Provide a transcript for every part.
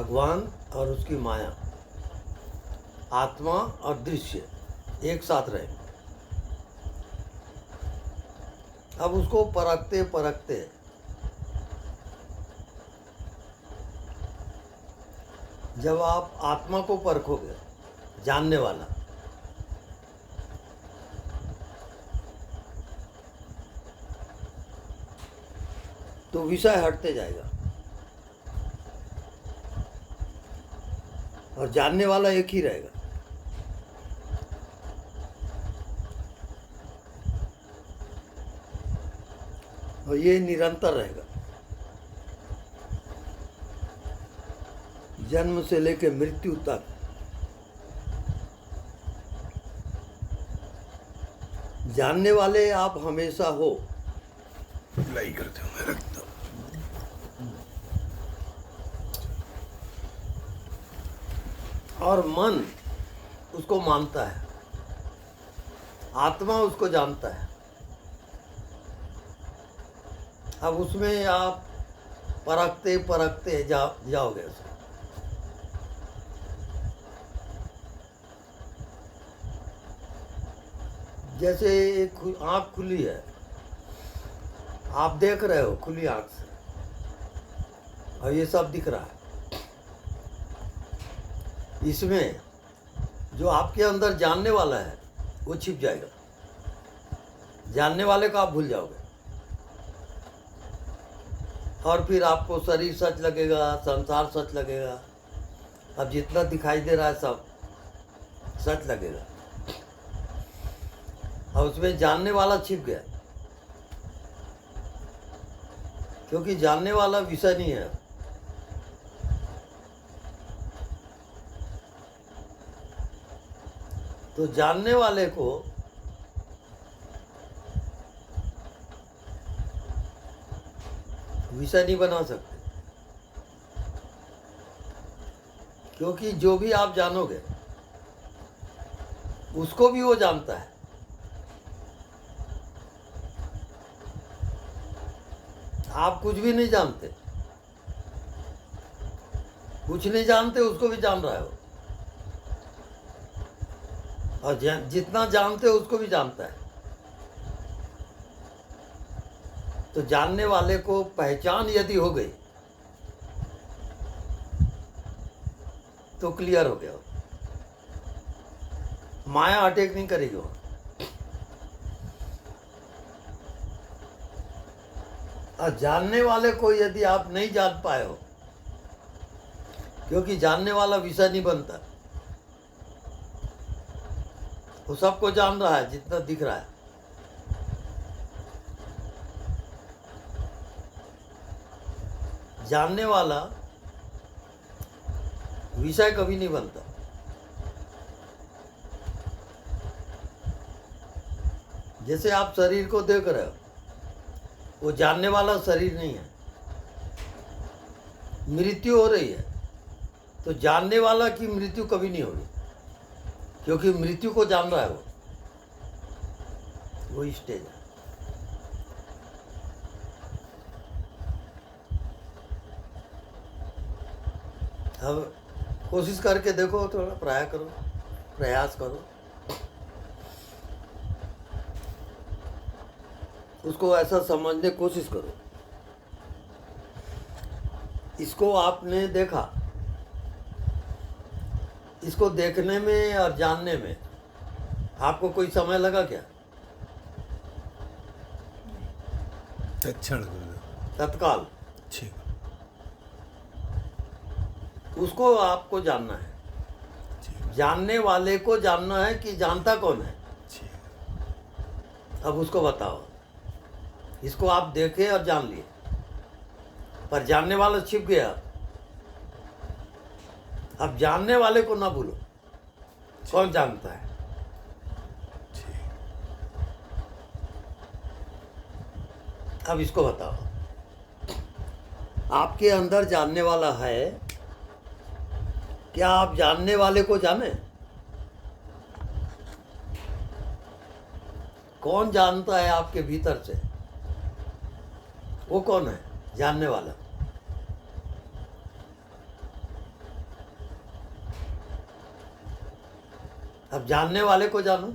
भगवान और उसकी माया, आत्मा और दृश्य एक साथ रहे। अब उसको परखते परखते जब आप आत्मा को परखोगे, जानने वाला, तो विषय हटते जाएगा और जानने वाला एक ही रहेगा। और ये निरंतर रहेगा, जन्म से लेकर मृत्यु तक। जानने वाले आप हमेशा हो। लाई करते हो, मैं रखता हूँ। और मन उसको मानता है, आत्मा उसको जानता है। अब उसमें आप परखते परखते जाओगे उसको। जैसे एक आँख खुली है, आप देख रहे हो खुली आँख से, और ये सब दिख रहा है। इसमें जो आपके अंदर जानने वाला है वो छिप जाएगा, जानने वाले को आप भूल जाओगे। और फिर आपको शरीर सच लगेगा, संसार सच लगेगा। अब जितना दिखाई दे रहा है सब सच लगेगा, और उसमें जानने वाला छिप गया, क्योंकि जानने वाला विषय नहीं है। तो जानने वाले को विषय नहीं बना सकते, क्योंकि जो भी आप जानोगे उसको भी वो जानता है। आप कुछ भी नहीं जानते, कुछ नहीं जानते, उसको भी जान रहे हो। और जितना जानते हो उसको भी जानता है। तो जानने वाले को पहचान यदि हो गई तो क्लियर हो गया, माया अटैक नहीं करेगी वो। और जानने वाले को यदि आप नहीं जान पाए हो, क्योंकि जानने वाला विषय नहीं बनता, वो सबको जान रहा है जितना दिख रहा है। जानने वाला विषय कभी नहीं बनता। जैसे आप शरीर को देख रहे हो, वो जानने वाला शरीर नहीं है। मृत्यु हो रही है तो जानने वाला की मृत्यु कभी नहीं होगी, क्योंकि मृत्यु को जान रहा है वो स्टेज है। अब कोशिश करके देखो, थोड़ा प्रयास करो, उसको ऐसा समझने की कोशिश करो। इसको आपने देखा, इसको देखने में और जानने में आपको कोई समय लगा क्या? तत्काल। ठीक। उसको आपको जानना है, जानने वाले को जानना है कि जानता कौन है। अब उसको बताओ। इसको आप देखे और जान लिए, पर जानने वाला छिप गया। अब जानने वाले को ना भूलो, कौन जानता है। अब इसको बताओ, आपके अंदर जानने वाला है, क्या आप जानने वाले को जाने? कौन जानता है आपके भीतर से? वो कौन है जानने वाला? अब जानने वाले को जानो।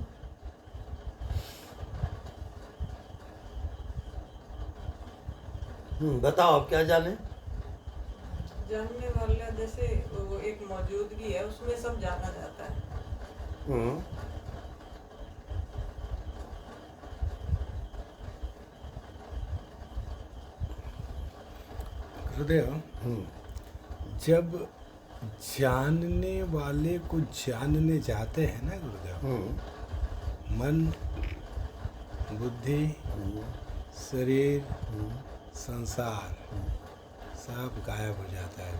बताओ अब क्या जाने। जानने वाला जैसे वो एक मौजूदगी है, उसमें सब जाना जाता है। हम्म गुरुदेव, हम्म जब जानने वाले को जानने जाते हैं ना गुरुदेव, हम्म मन, बुद्धि, हम्म शरीर, हम्म संसार सब गायब हो जाता है।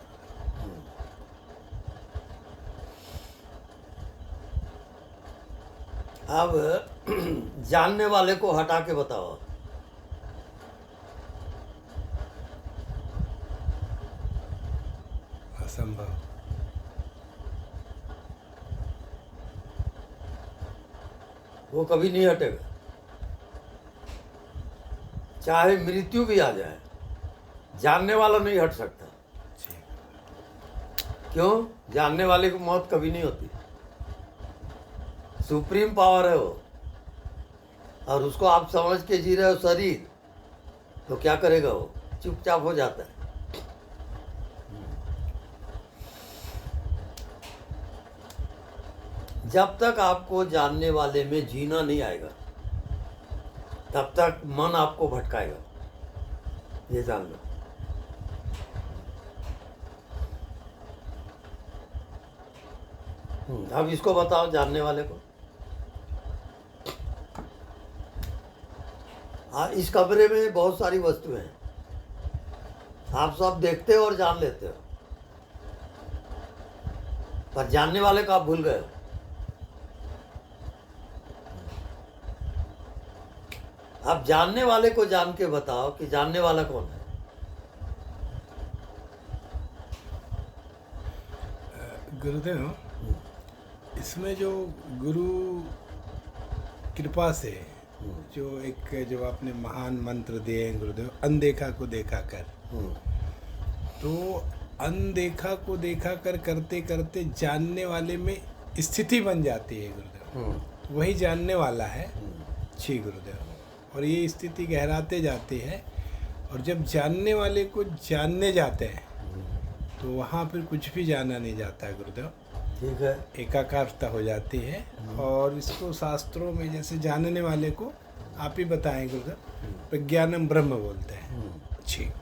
अब जानने वाले को हटा के बताओ। असंभव। वो कभी नहीं हटेगा, चाहे मृत्यु भी आ जाए, जानने वाला नहीं हट सकता। जी। क्यों? जानने वाले को मौत कभी नहीं होती। सुप्रीम पावर है वो, और उसको आप समझ के जी रहे हो शरीर, तो क्या करेगा वो? चुपचाप हो जाता है। जब तक आपको जानने वाले में जीना नहीं आएगा, तब तक मन आपको भटकाएगा, ये जान लो। अब इसको बताओ, जानने वाले को। इस कमरे में बहुत सारी वस्तुएं हैं, आप सब देखते हो और जान लेते हो, पर जानने वाले को आप भूल गए हो। अब जानने वाले को जान के बताओ कि जानने वाला कौन है। गुरुदेव, इसमें जो गुरु कृपा से जो आपने महान मंत्र दिए हैं गुरुदेव, अनदेखा को देखा कर, तो अनदेखा को देखा कर करते करते जानने वाले में स्थिति बन जाती है गुरुदेव। वही जानने वाला है। जी गुरुदेव। और ये स्थिति गहराते जाती है, और जब जानने वाले को जानने जाते हैं तो वहाँ फिर कुछ भी जाना नहीं जाता है गुरुदेव। ठीक है, एकाकारता हो जाती है। और इसको शास्त्रों में जैसे जानने वाले को आप ही बताएं गुरुदेव, प्रज्ञानम ब्रह्म बोलते हैं। जी।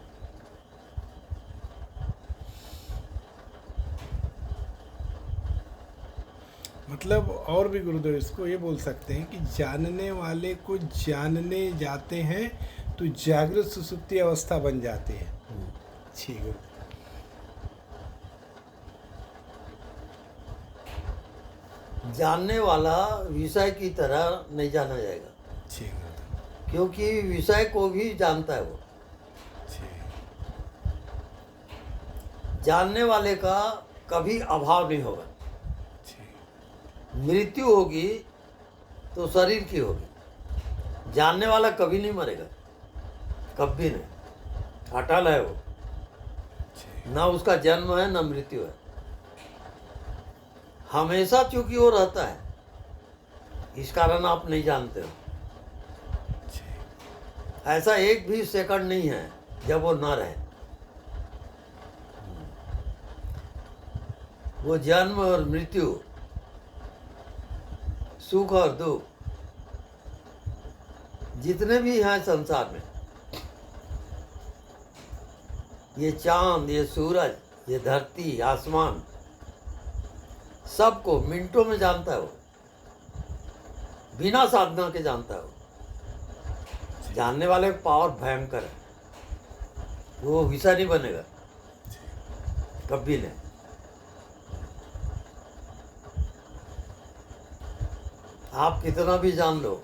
मतलब और भी गुरुदेव इसको ये बोल सकते हैं कि जानने वाले को जानने जाते हैं तो जागृत सुसुप्ति अवस्था बन जाती है। जी गुरुदेव। जानने वाला विषय की तरह नहीं जाना जाएगा, जी गुरुदेव। क्योंकि विषय को भी जानता है वो। जी। जानने वाले का कभी अभाव नहीं होगा। जी। मृत्यु होगी तो शरीर की होगी, जानने वाला कभी नहीं मरेगा, कभी नहीं। अटल है वो, ना उसका जन्म है ना मृत्यु है, हमेशा चूंकि वो रहता है, इस कारण आप नहीं जानते हो। ऐसा एक भी सेकंड नहीं है जब वो न रहे। वो जन्म और मृत्यु, सुख और दुख, जितने भी हैं संसार में, ये चांद, ये सूरज, ये धरती, आसमान, सबको मिनटों में जानता है वो, बिना साधना के जानता है वो। जानने वाले का पावर भयंकर है, वो विषय नहीं बनेगा कभी नहीं। आप कितना भी जान लो,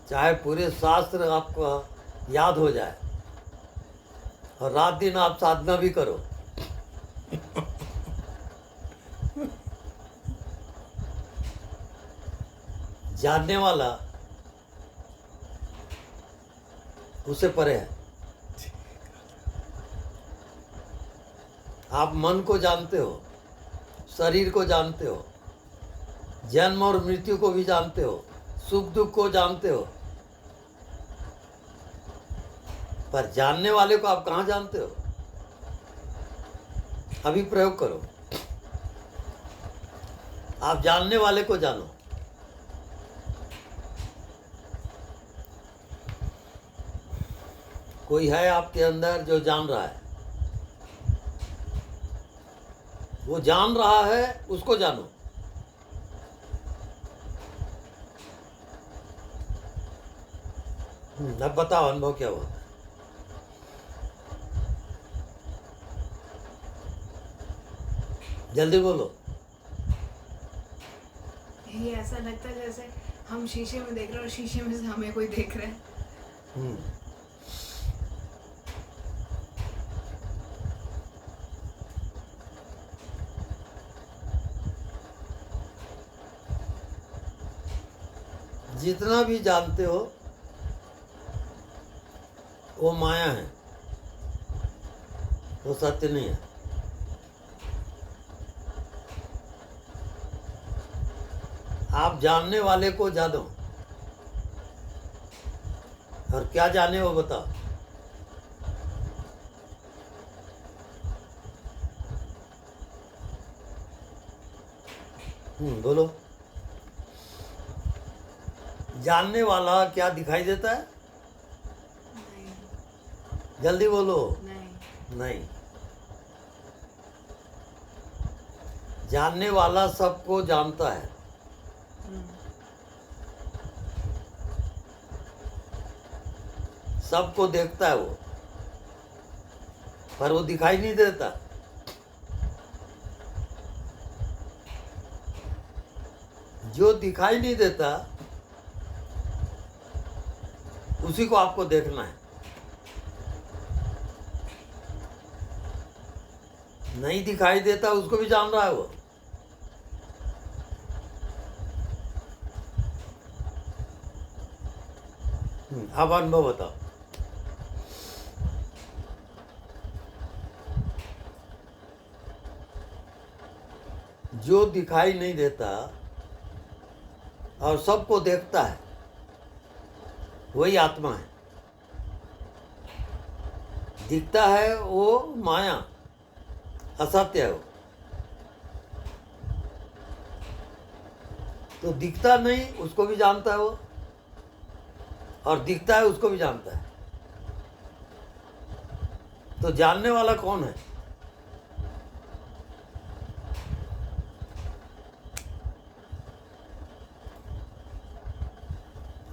चाहे पूरे शास्त्र आपको याद हो जाए और रात दिन आप साधना भी करो, जानने वाला उससे परे है। आप मन को जानते हो, शरीर को जानते हो, जन्म और मृत्यु को भी जानते हो, सुख दुख को जानते हो, पर जानने वाले को आप कहाँ जानते हो? अभी प्रयोग करो, आप जानने वाले को जानो। कोई है आपके अंदर जो जान रहा है, वो जान रहा है, उसको जानो। अब बताओ अनुभव क्या हुआ? जल्दी बोलो। ये ऐसा लगता है जैसे हम शीशे में देख रहे हैं और शीशे में से हमें कोई देख रहा है। जितना भी जानते हो वो माया है, वो सत्य नहीं है। आप जानने वाले को जानो, और क्या जाने वो बताओ। बोलो। जानने वाला क्या दिखाई देता है? नहीं जल्दी बोलो। नहीं नहीं, जानने वाला सबको जानता है, सबको देखता है वो, पर वो दिखाई नहीं देता। जो दिखाई नहीं देता उसी को आपको देखना है। नहीं दिखाई देता उसको भी जान रहा है वो। अब अनुभव बताओ। जो दिखाई नहीं देता और सबको देखता है वही आत्मा है। दिखता है वो माया, असत्य है वो। तो दिखता नहीं उसको भी जानता है वो, और दिखता है उसको भी जानता है। तो जानने वाला कौन है?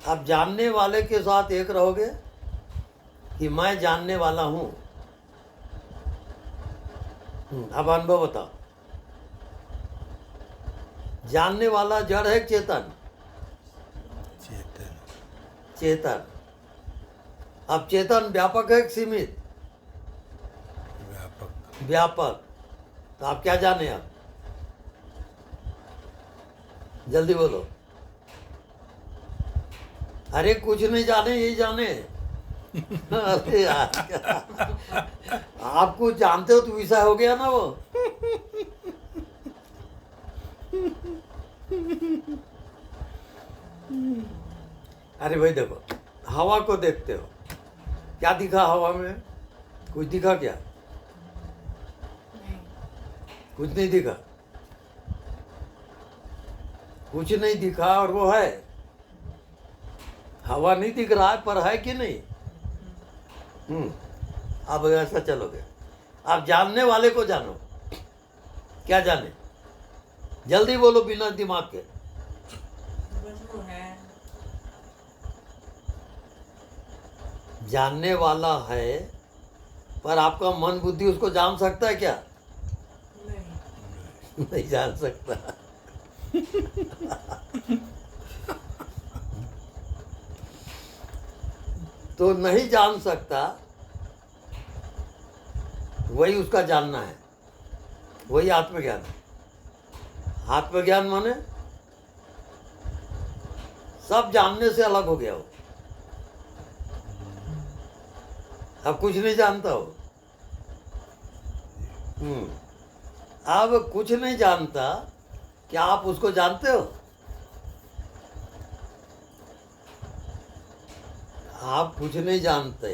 आप जानने वाले के साथ एक रहोगे कि मैं जानने वाला हूं। अब अनुभव बताओ। जानने वाला जड़ है चेतन? चेतन चेतन। अब चेतन व्यापक है कि सीमित? व्यापक। व्यापक। तो आप क्या जाने? आप जल्दी बोलो। अरे कुछ नहीं जाने, यही जाने। अरे यार, आप कुछ जानते हो तो विषय हो गया ना वो। अरे भाई देखो, हवा को देखते हो, क्या दिखा हवा में? कुछ दिखा क्या? नहीं कुछ नहीं दिखा। कुछ नहीं दिखा और वो है। हवा नहीं दिख रहा है पर है कि नहीं? अब ऐसा चलोगे। आप जानने वाले को जानो। क्या जाने? जल्दी बोलो बिना दिमाग के। बस वो है। जानने वाला है पर आपका मन बुद्धि उसको जान सकता है क्या? नहीं नहीं जान सकता। तो नहीं जान सकता, वही उसका जानना है, वही आत्मज्ञान है। आत्मज्ञान माने सब जानने से अलग हो गया हो। अब कुछ नहीं जानता हो। अब कुछ नहीं जानता, क्या आप उसको जानते हो? आप कुछ नहीं जानते,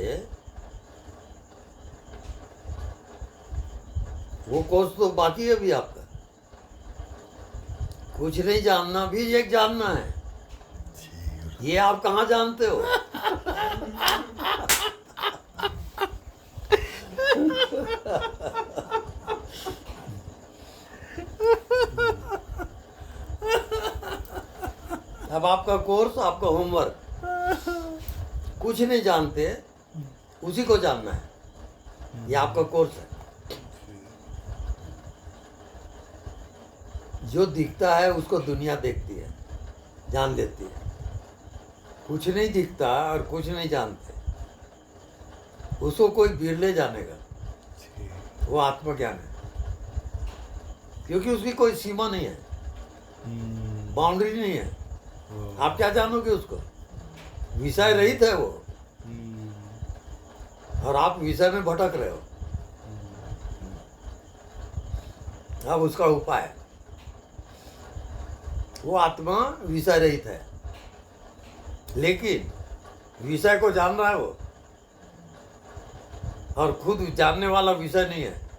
वो कोर्स तो बाकी है भी आपका। कुछ नहीं जानना भी एक जानना है। ये आप कहाँ जानते हो? अब आपका कोर्स, आपका होमवर्क, कुछ नहीं जानते उसी को जानना है। ये आपका कोर्स है। जो दिखता है उसको दुनिया देखती है, जान लेती है। कुछ नहीं दिखता और कुछ नहीं जानते, उसको कोई बिरले जानेगा। वो आत्मज्ञान है, क्योंकि उसकी कोई सीमा नहीं है, बाउंड्री नहीं है। आप क्या जानोगे उसको? विषय रहित है वो, और आप विषय में भटक रहे हो। अब उसका उपाय, वो आत्मा विषय रहित है, लेकिन विषय को जान रहा है वो, और खुद जानने वाला विषय नहीं है।